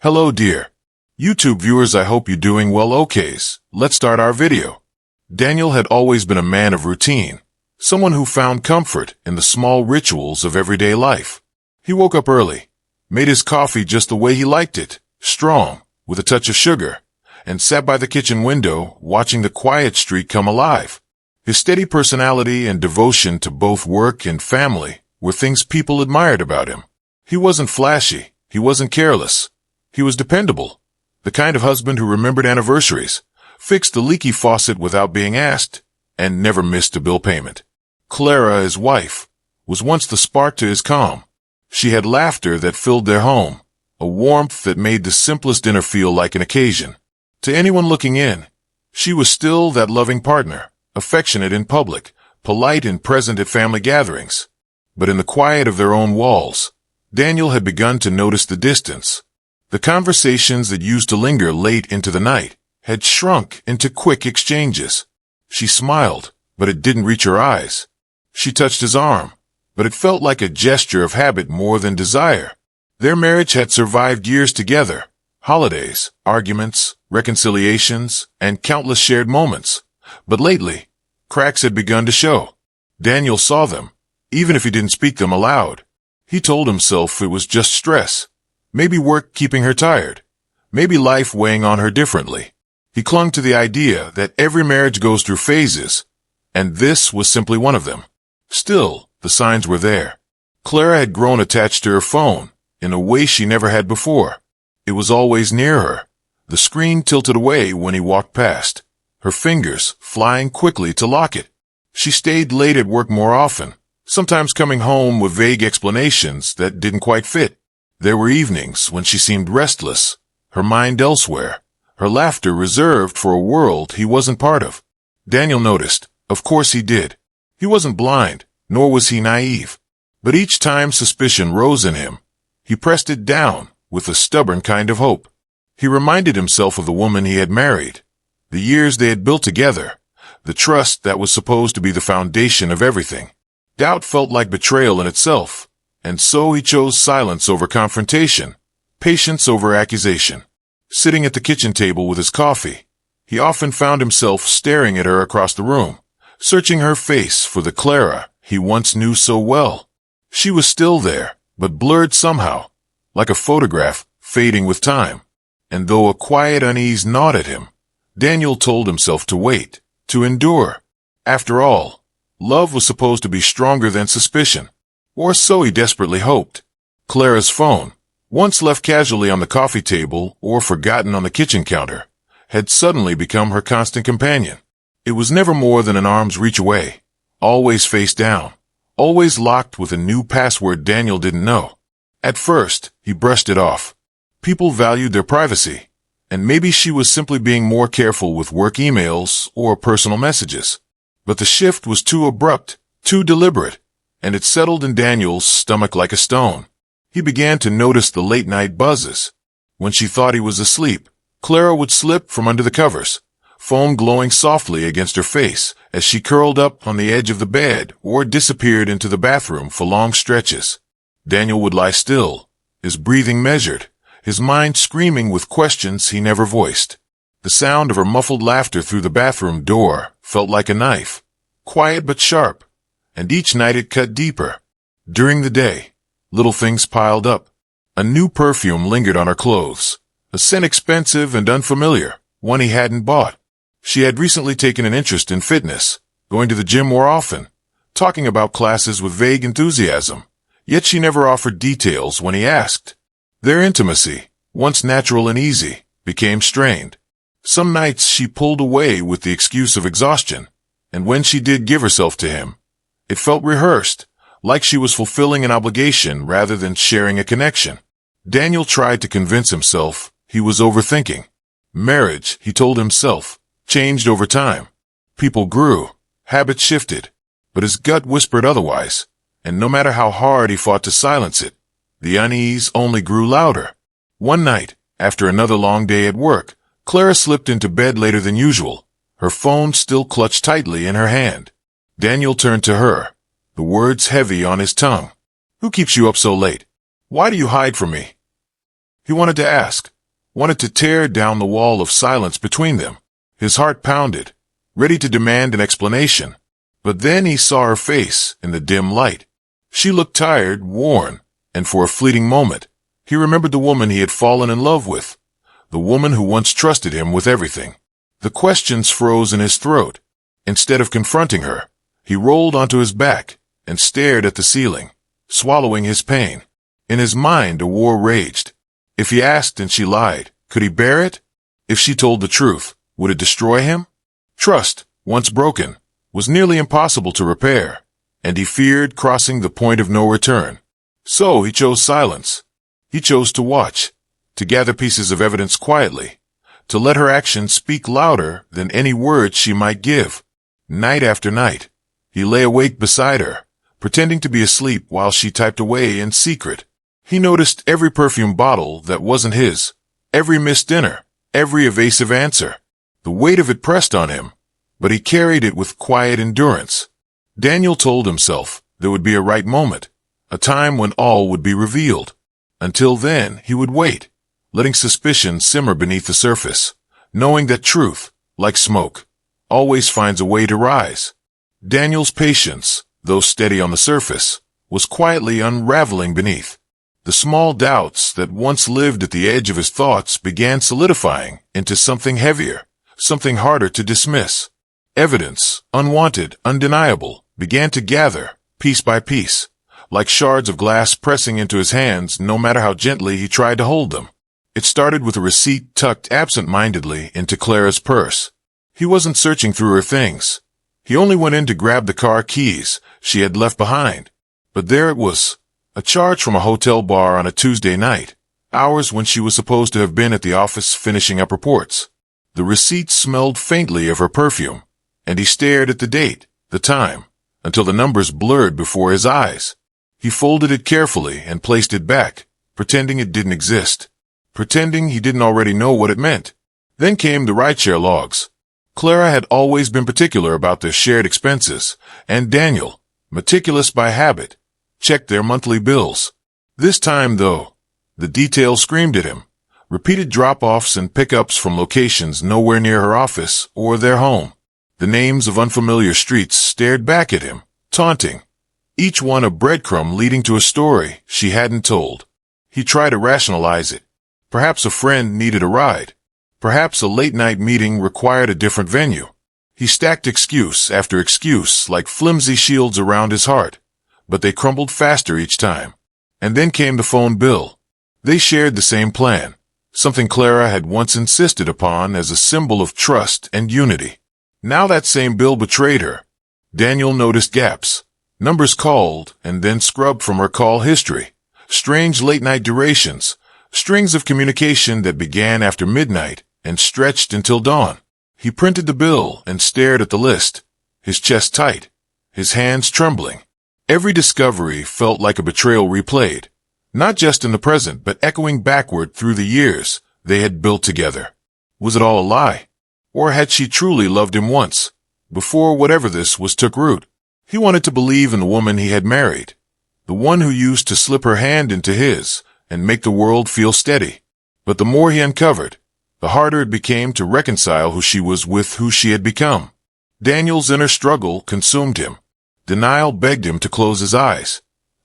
Hello dear YouTube viewers, I hope you're doing well. Okays, let's start our video. Daniel had always been a man of routine, someone who found comfort in the small rituals of everyday life. He woke up early, made his coffee just the way he liked it, strong, with a touch of sugar, and sat by the kitchen window watching the quiet street come alive. His steady personality and devotion to both work and family were things people admired about him. He wasn't flashy, he wasn't careless. He was dependable, the kind of husband who remembered anniversaries, fixed the leaky faucet without being asked, and never missed a bill payment. Clara, his wife, was once the spark to his calm. She had laughter that filled their home, a warmth that made the simplest dinner feel like an occasion. To anyone looking in, she was still that loving partner, affectionate in public, polite and present at family gatherings. But in the quiet of their own walls, Daniel had begun to notice the distance. The conversations that used to linger late into the night had shrunk into quick exchanges. She smiled, but it didn't reach her eyes. She touched his arm, but it felt like a gesture of habit more than desire. Their marriage had survived years together, holidays, arguments, reconciliations, and countless shared moments. But lately, cracks had begun to show. Daniel saw them, even if he didn't speak them aloud. He told himself it was just stress. Maybe work keeping her tired. Maybe life weighing on her differently. He clung to the idea that every marriage goes through phases, and this was simply one of them. Still, the signs were there. Clara had grown attached to her phone in a way she never had before. It was always near her, the screen tilted away when he walked past, her fingers flying quickly to lock it. She stayed late at work more often, sometimes coming home with vague explanations that didn't quite fit. There were evenings when she seemed restless, her mind elsewhere, her laughter reserved for a world he wasn't part of. Daniel noticed. Of course he did. He wasn't blind, nor was he naive. But each time suspicion rose in him, he pressed it down with a stubborn kind of hope. He reminded himself of the woman he had married, the years they had built together, the trust that was supposed to be the foundation of everything. Doubt felt like betrayal in itself. And so he chose silence over confrontation, patience over accusation. Sitting at the kitchen table with his coffee, he often found himself staring at her across the room, searching her face for the Clara he once knew so well. She was still there, but blurred somehow, like a photograph fading with time. And though a quiet unease gnawed at him, Daniel told himself to wait, to endure. After all, love was supposed to be stronger than suspicion. Or so he desperately hoped. Clara's phone, once left casually on the coffee table or forgotten on the kitchen counter, had suddenly become her constant companion. It was never more than an arm's reach away, always face down, always locked with a new password Daniel didn't know. At first, he brushed it off. People valued their privacy, and maybe she was simply being more careful with work emails or personal messages. But the shift was too abrupt, too deliberate, and it settled in Daniel's stomach like a stone. He began to notice the late-night buzzes. When she thought he was asleep, Clara would slip from under the covers, foam glowing softly against her face as she curled up on the edge of the bed or disappeared into the bathroom for long stretches. Daniel would lie still, his breathing measured, his mind screaming with questions he never voiced. The sound of her muffled laughter through the bathroom door felt like a knife, quiet but sharp. And each night it cut deeper. During the day, little things piled up. A new perfume lingered on her clothes, a scent expensive and unfamiliar, one he hadn't bought. She had recently taken an interest in fitness, going to the gym more often, talking about classes with vague enthusiasm, yet she never offered details when he asked. Their intimacy, once natural and easy, became strained. Some nights she pulled away with the excuse of exhaustion, and when she did give herself to him, it felt rehearsed, like she was fulfilling an obligation rather than sharing a connection. Daniel tried to convince himself he was overthinking. Marriage, he told himself, changed over time. People grew, habits shifted, but his gut whispered otherwise, and no matter how hard he fought to silence it, the unease only grew louder. One night, after another long day at work, Clara slipped into bed later than usual, her phone still clutched tightly in her hand. Daniel turned to her, the words heavy on his tongue. "Who keeps you up so late? Why do you hide from me?" He wanted to ask, wanted to tear down the wall of silence between them. His heart pounded, ready to demand an explanation. But then he saw her face in the dim light. She looked tired, worn, and for a fleeting moment, he remembered the woman he had fallen in love with, the woman who once trusted him with everything. The questions froze in his throat. Instead of confronting her, he rolled onto his back and stared at the ceiling, swallowing his pain. In his mind, a war raged. If he asked and she lied, could he bear it? If she told the truth, would it destroy him? Trust, once broken, was nearly impossible to repair, and he feared crossing the point of no return. So he chose silence. He chose to watch, to gather pieces of evidence quietly, to let her actions speak louder than any words she might give. Night after night, he lay awake beside her, pretending to be asleep while she typed away in secret. He noticed every perfume bottle that wasn't his, every missed dinner, every evasive answer. The weight of it pressed on him, but he carried it with quiet endurance. Daniel told himself there would be a right moment, a time when all would be revealed. Until then, he would wait, letting suspicion simmer beneath the surface, knowing that truth, like smoke, always finds a way to rise. Daniel's patience, though steady on the surface, was quietly unraveling beneath. The small doubts that once lived at the edge of his thoughts began solidifying into something heavier, something harder to dismiss. Evidence, unwanted, undeniable, began to gather, piece by piece, like shards of glass pressing into his hands no matter how gently he tried to hold them. It started with a receipt tucked absent-mindedly into Clara's purse. He wasn't searching through her things. He only went in to grab the car keys she had left behind. But there it was, a charge from a hotel bar on a Tuesday night, hours when she was supposed to have been at the office finishing up reports. The receipt smelled faintly of her perfume, and he stared at the date, the time, until the numbers blurred before his eyes. He folded it carefully and placed it back, pretending it didn't exist, pretending he didn't already know what it meant. Then came the rideshare logs. Clara had always been particular about their shared expenses, and Daniel, meticulous by habit, checked their monthly bills. This time, though, the details screamed at him. Repeated drop-offs and pickups from locations nowhere near her office or their home. The names of unfamiliar streets stared back at him, taunting, each one a breadcrumb leading to a story she hadn't told. He tried to rationalize it. Perhaps a friend needed a ride. Perhaps a late-night meeting required a different venue. He stacked excuse after excuse like flimsy shields around his heart, but they crumbled faster each time. And then came the phone bill. They shared the same plan, something Clara had once insisted upon as a symbol of trust and unity. Now that same bill betrayed her. Daniel noticed gaps, numbers called and then scrubbed from her call history, strange late-night durations, strings of communication that began after midnight and stretched until dawn. He printed the bill and stared at the list, his chest tight, his hands trembling. Every discovery felt like a betrayal replayed, not just in the present but echoing backward through the years they had built together. Was it all a lie? Or had she truly loved him once, before whatever this was took root? He wanted to believe in the woman he had married, the one who used to slip her hand into his and make the world feel steady. But the more he uncovered, the harder it became to reconcile who she was with who she had become. Daniel's inner struggle consumed him. Denial begged him to close his eyes,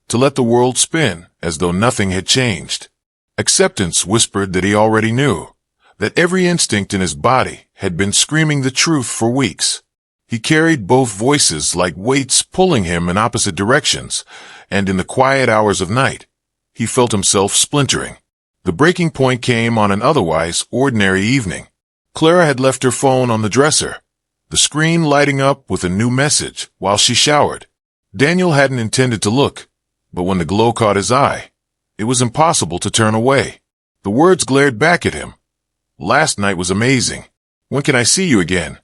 to let the world spin as though nothing had changed. Acceptance whispered that he already knew, that every instinct in his body had been screaming the truth for weeks. He carried both voices like weights pulling him in opposite directions, and in the quiet hours of night, he felt himself splintering. The breaking point came on an otherwise ordinary evening. Clara had left her phone on the dresser, the screen lighting up with a new message while she showered. Daniel hadn't intended to look, but when the glow caught his eye, it was impossible to turn away. The words glared back at him. Last night was amazing. When can I see you again?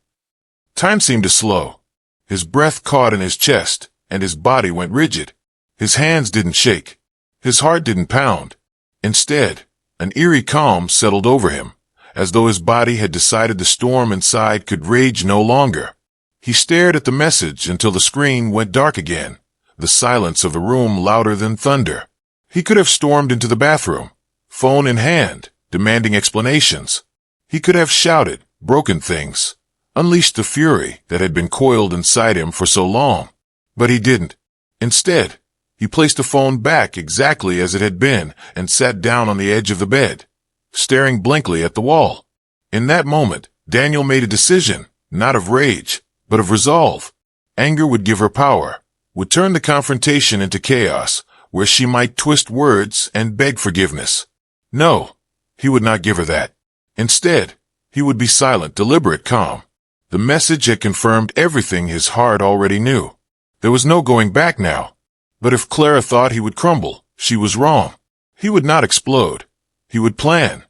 Time seemed to slow. His breath caught in his chest, and his body went rigid. His hands didn't shake. His heart didn't pound. Instead, an eerie calm settled over him, as though his body had decided the storm inside could rage no longer. He stared at the message until the screen went dark again, the silence of the room louder than thunder. He could have stormed into the bathroom, phone in hand, demanding explanations. He could have shouted, broken things, unleashed the fury that had been coiled inside him for so long. But he didn't. Instead, he placed the phone back exactly as it had been and sat down on the edge of the bed, staring blankly at the wall. In that moment, Daniel made a decision, not of rage, but of resolve. Anger would give her power, would turn the confrontation into chaos, where she might twist words and beg forgiveness. No, he would not give her that. Instead, he would be silent, deliberate, calm. The message had confirmed everything his heart already knew. There was no going back now. But if Clara thought he would crumble, she was wrong. He would not explode. He would plan.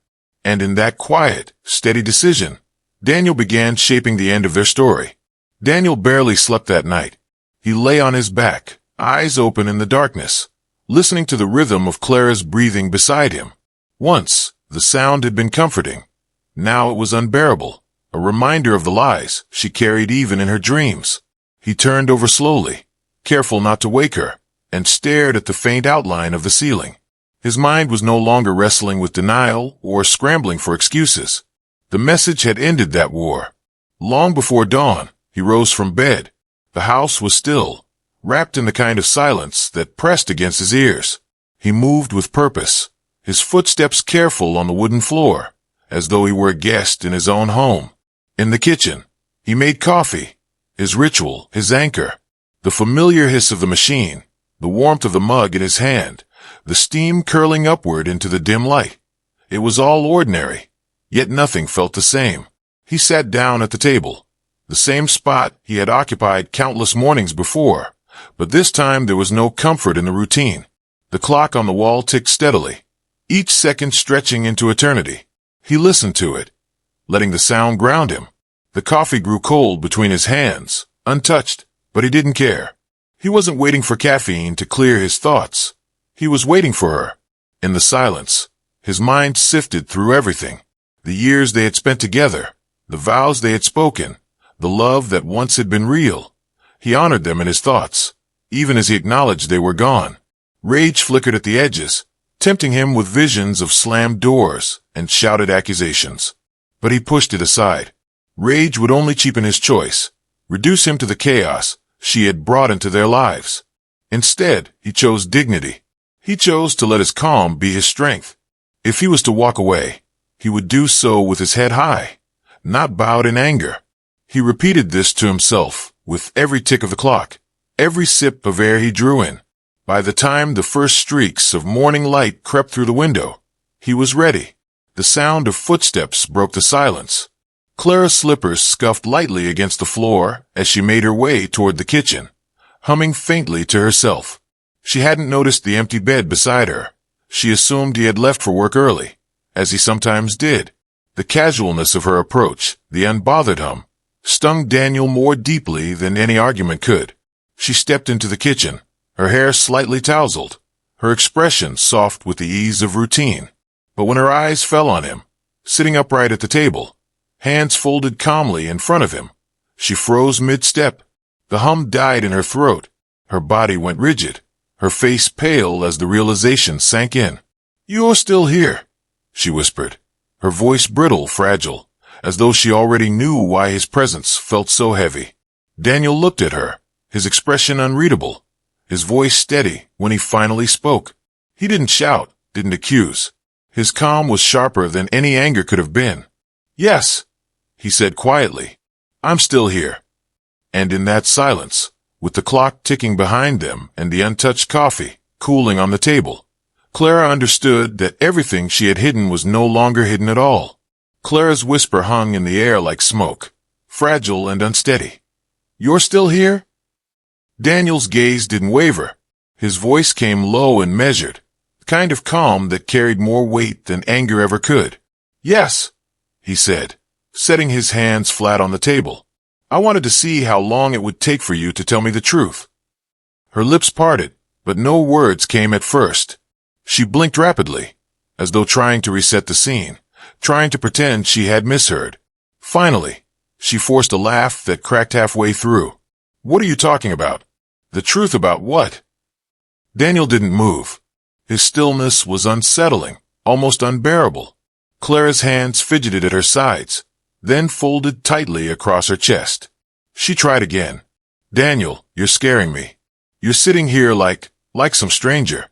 And in that quiet, steady decision, Daniel began shaping the end of their story. Daniel barely slept that night. He lay on his back, eyes open in the darkness, listening to the rhythm of Clara's breathing beside him. Once, the sound had been comforting. Now it was unbearable, a reminder of the lies she carried even in her dreams. He turned over slowly, careful not to wake her, and stared at the faint outline of the ceiling. His mind was no longer wrestling with denial or scrambling for excuses. The message had ended that war. Long before dawn, he rose from bed. The house was still, wrapped in the kind of silence that pressed against his ears. He moved with purpose, his footsteps careful on the wooden floor, as though he were a guest in his own home. In the kitchen, he made coffee, his ritual, his anchor. The familiar hiss of the machine, the warmth of the mug in his hand, the steam curling upward into the dim light. It was all ordinary, yet nothing felt the same. He sat down at the table, the same spot he had occupied countless mornings before, but this time there was no comfort in the routine. The clock on the wall ticked steadily, each second stretching into eternity. He listened to it, letting the sound ground him. The coffee grew cold between his hands, untouched, but he didn't care. He wasn't waiting for caffeine to clear his thoughts. He was waiting for her. In the silence, his mind sifted through everything. The years they had spent together, the vows they had spoken, the love that once had been real. He honored them in his thoughts, even as he acknowledged they were gone. Rage flickered at the edges, tempting him with visions of slammed doors and shouted accusations. But he pushed it aside. Rage would only cheapen his choice, reduce him to the chaos she had brought into their lives. Instead, he chose dignity. He chose to let his calm be his strength. If he was to walk away, he would do so with his head high, not bowed in anger. He repeated this to himself with every tick of the clock, every sip of air he drew in. By the time the first streaks of morning light crept through the window, he was ready. The sound of footsteps broke the silence. Clara's slippers scuffed lightly against the floor as she made her way toward the kitchen, humming faintly to herself. She hadn't noticed the empty bed beside her. She assumed he had left for work early, as he sometimes did. The casualness of her approach, the unbothered hum, stung Daniel more deeply than any argument could. She stepped into the kitchen, her hair slightly tousled, her expression soft with the ease of routine. But when her eyes fell on him, sitting upright at the table, hands folded calmly in front of him, she froze mid-step. The hum died in her throat. Her body went rigid, her face pale as the realization sank in. "You're still here," she whispered, her voice brittle, fragile, as though she already knew why his presence felt so heavy. Daniel looked at her, his expression unreadable, his voice steady when he finally spoke. He didn't shout, didn't accuse. His calm was sharper than any anger could have been. "Yes," he said quietly, "I'm still here." And in that silence, with the clock ticking behind them and the untouched coffee cooling on the table, Clara understood that everything she had hidden was no longer hidden at all. Clara's whisper hung in the air like smoke, fragile and unsteady. "You're still here?" Daniel's gaze didn't waver. His voice came low and measured, the kind of calm that carried more weight than anger ever could. "Yes," he said, setting his hands flat on the table. "I wanted to see how long it would take for you to tell me the truth." Her lips parted, but no words came at first. She blinked rapidly, as though trying to reset the scene, trying to pretend she had misheard. Finally, she forced a laugh that cracked halfway through. "What are you talking about? The truth about what?" Daniel didn't move. His stillness was unsettling, almost unbearable. Clara's hands fidgeted at her sides, then folded tightly across her chest. She tried again. Daniel, you're scaring me. You're sitting here like some stranger.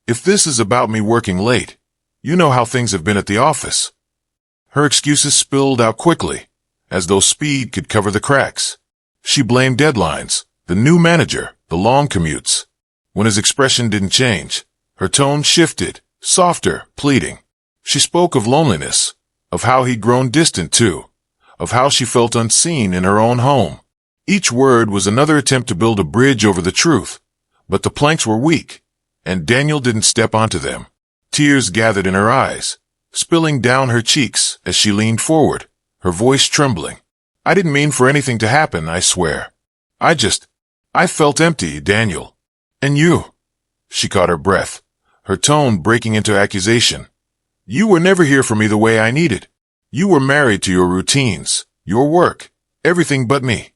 If this is about me working late, you know how things have been at the office. Her excuses spilled out quickly, as though speed could cover the cracks. She blamed deadlines, the new manager, the long commutes. When his expression didn't change, her tone shifted, softer, pleading. She spoke of loneliness, of how he'd grown distant too, of how she felt unseen in her own home. Each word was another attempt to build a bridge over the truth, but the planks were weak, and Daniel didn't step onto them. Tears gathered in her eyes, spilling down her cheeks as she leaned forward, her voice trembling. I didn't mean for anything to happen, I swear. I felt empty, Daniel. And you. She caught her breath, her tone breaking into accusation. You were never here for me the way I needed. You were married to your routines, your work, everything but me.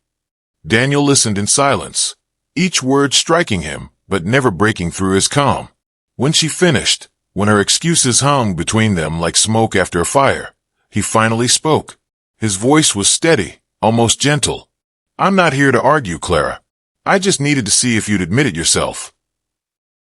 Daniel listened in silence, each word striking him, but never breaking through his calm. When she finished, when her excuses hung between them like smoke after a fire, he finally spoke. His voice was steady, almost gentle. I'm not here to argue, Clara. I just needed to see if you'd admit it yourself.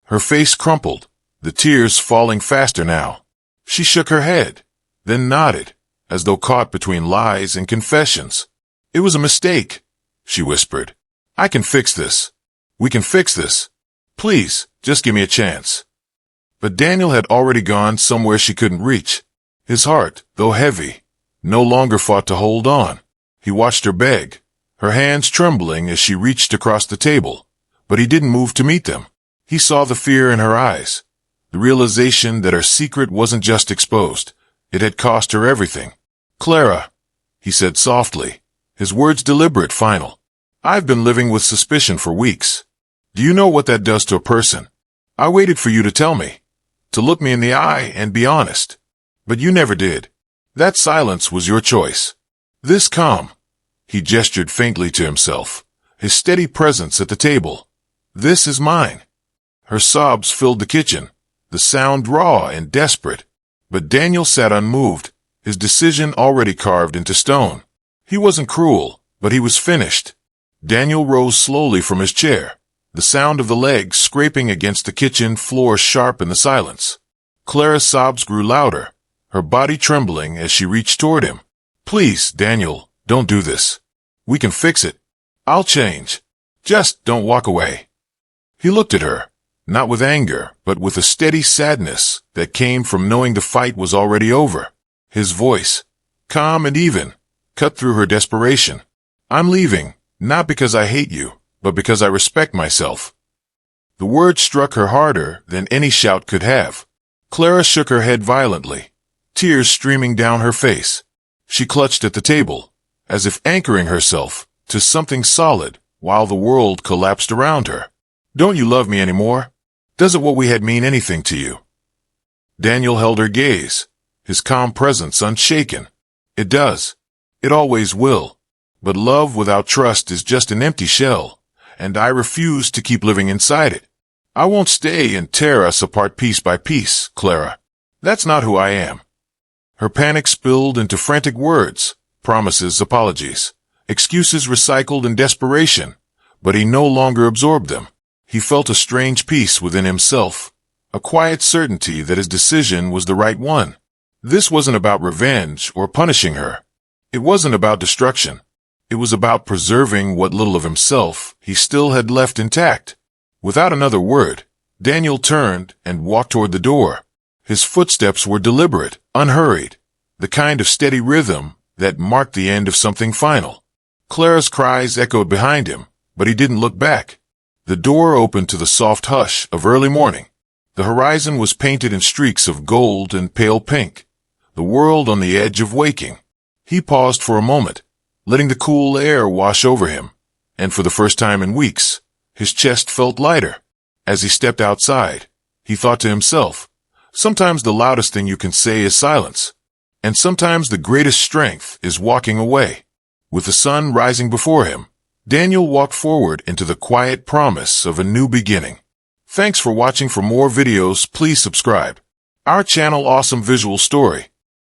Her face crumpled, the tears falling faster now. She shook her head, then nodded, as though caught between lies and confessions. It was a mistake, she whispered. I can fix this. We can fix this. Please, just give me a chance. But Daniel had already gone somewhere she couldn't reach. His heart, though heavy, no longer fought to hold on. He watched her beg, her hands trembling as she reached across the table, but he didn't move to meet them. He saw the fear in her eyes, the realization that her secret wasn't just exposed, it had cost her everything. Clara, he said softly, his words deliberate, final. I've been living with suspicion for weeks. Do you know what that does to a person? I waited for you to tell me, to look me in the eye and be honest. But you never did. That silence was your choice. This calm, he gestured faintly to himself, his steady presence at the table. This is mine. Her sobs filled the kitchen, the sound raw and desperate. But Daniel sat unmoved, his decision already carved into stone. He wasn't cruel, but he was finished. Daniel rose slowly from his chair, the sound of the legs scraping against the kitchen floor sharp in the silence. Clara's sobs grew louder, her body trembling as she reached toward him. Please, Daniel, don't do this. We can fix it. I'll change. Just don't walk away. He looked at her, not with anger, but with a steady sadness that came from knowing the fight was already over. His voice, calm and even, cut through her desperation. I'm leaving, not because I hate you, but because I respect myself. The word struck her harder than any shout could have. Clara shook her head violently, tears streaming down her face. She clutched at the table, as if anchoring herself to something solid while the world collapsed around her. Don't you love me anymore? Doesn't what we had mean anything to you? Daniel held her gaze, his calm presence unshaken. It does. It always will. But love without trust is just an empty shell, and I refuse to keep living inside it. I won't stay and tear us apart piece by piece, Clara. That's not who I am. Her panic spilled into frantic words, promises, apologies, excuses recycled in desperation, but he no longer absorbed them. He felt a strange peace within himself, a quiet certainty that his decision was the right one. This wasn't about revenge or punishing her. It wasn't about destruction. It was about preserving what little of himself he still had left intact. Without another word, Daniel turned and walked toward the door. His footsteps were deliberate, unhurried, the kind of steady rhythm that marked the end of something final. Clara's cries echoed behind him, but he didn't look back. The door opened to the soft hush of early morning. The horizon was painted in streaks of gold and pale pink, the world on the edge of waking. He paused for a moment, letting the cool air wash over him, and for the first time in weeks, his chest felt lighter. As he stepped outside, he thought to himself, sometimes the loudest thing you can say is silence, and sometimes the greatest strength is walking away. With the sun rising before him, Daniel walked forward into the quiet promise of a new beginning. Thanks for watching. For more videos, please subscribe. Our channel Awesome Visual Story.